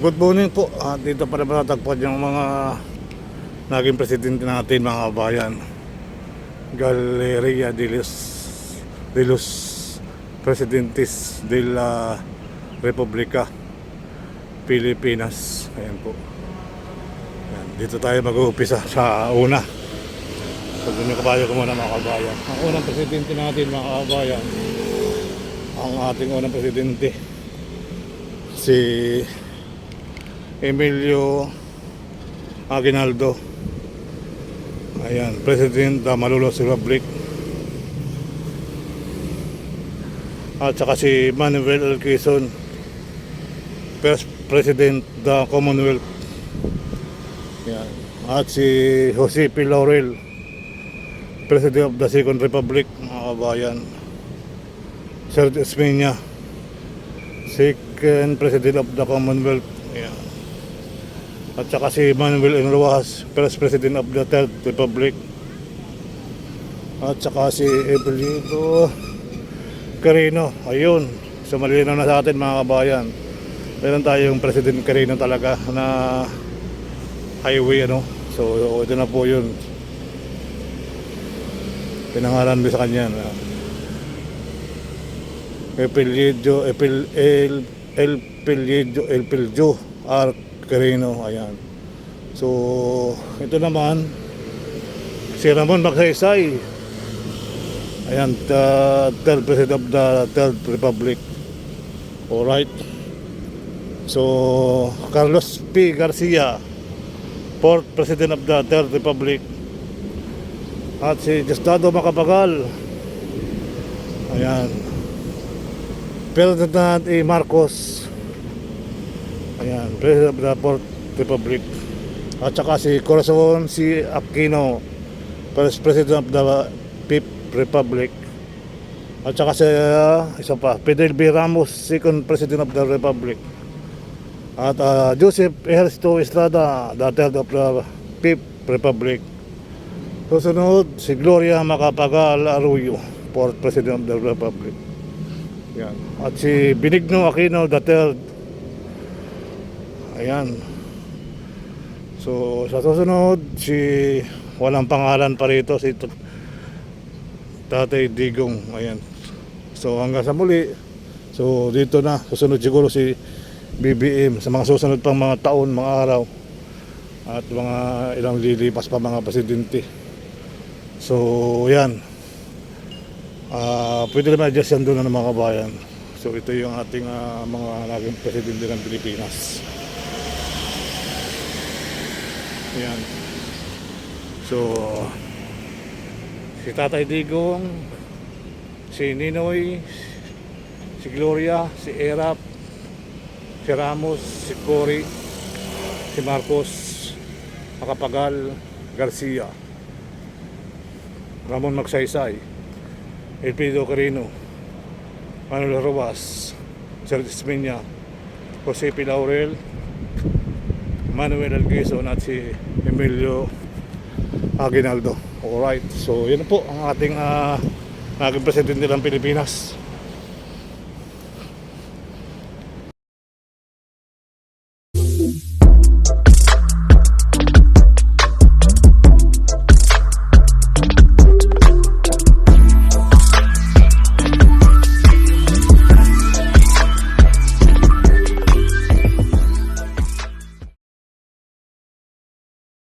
good morning po. Dito para matatagpuan yung mga naging presidente natin, mga kabayan. Galleria de los Presidentes de la República Pilipinas. Ayan po. Ayan, dito tayo mag-uumpisa sa una. Pag kabayo ko muna, mga kabayan. Ang unang presidente natin, mga kabayan, ang ating unang presidente, si Emilio Aguinaldo. Ayan, President ng Malolos Republic. At saka si Manuel L. Quezon, First President ng Commonwealth. Ayan. At si Jose P. Laurel, President of the Second Republic, mga kabayan. Sergio Esmeña, Second President of the Commonwealth. Ayan. At saka si Manuel N. Rojas, First President of the Third Republic. At saka si Evelio Carino. Ayun, sumalinaw na sa atin, mga kabayan. Meron tayong President Carino talaga na highway, ano. So ito na po yun, pinangalan mo sa kanya. Elpidio R. Carino. Ayan. So ito naman si Ramon Magsaysay. Ayan, third President of the Third Republic. Alright. So Carlos P. Garcia, Fourth President of the Third Republic. At si Diosdado Macapagal. Ayan, Ferdinand E. Marcos. Ayan, President of the Fourth Republic. At saka si Corazon C. Aquino, First President of the Fifth Republic. At saka si isa pa, Fidel B. Ramos, Second President of the Republic. At Joseph Ernesto Estrada, the Third of the Fifth Republic. Susunod si Gloria Macapagal Arroyo, Fourth President of the Republic. Yan. At si Benigno Aquino the Third. Ayan. So sa susunod, si walang pangalan pa rito, si Tatay Digong. Ayan. So hanggang sa muli. So dito na, susunod siguro si BBM sa mga susunod pang mga taon, mga araw, at mga ilang lilipas pa mga presidente. So yan, pwede naman adjust yan doon ng mga kabayan. So ito yung ating mga naging presidente ng Pilipinas. Yan. So si Tatay Digong, si Ninoy, si Gloria, si Erap, si Ramos, si Cory, si Marcos, Macapagal, Garcia, Ramon Magsaysay, Elpidio Carino, Manuel Rojas, Sergio Esmeña, Jose P. Laurel, Manuel L. Quezon, at si Emilio Aguinaldo. Alright, so yun po ang ating naging presidente ng Pilipinas.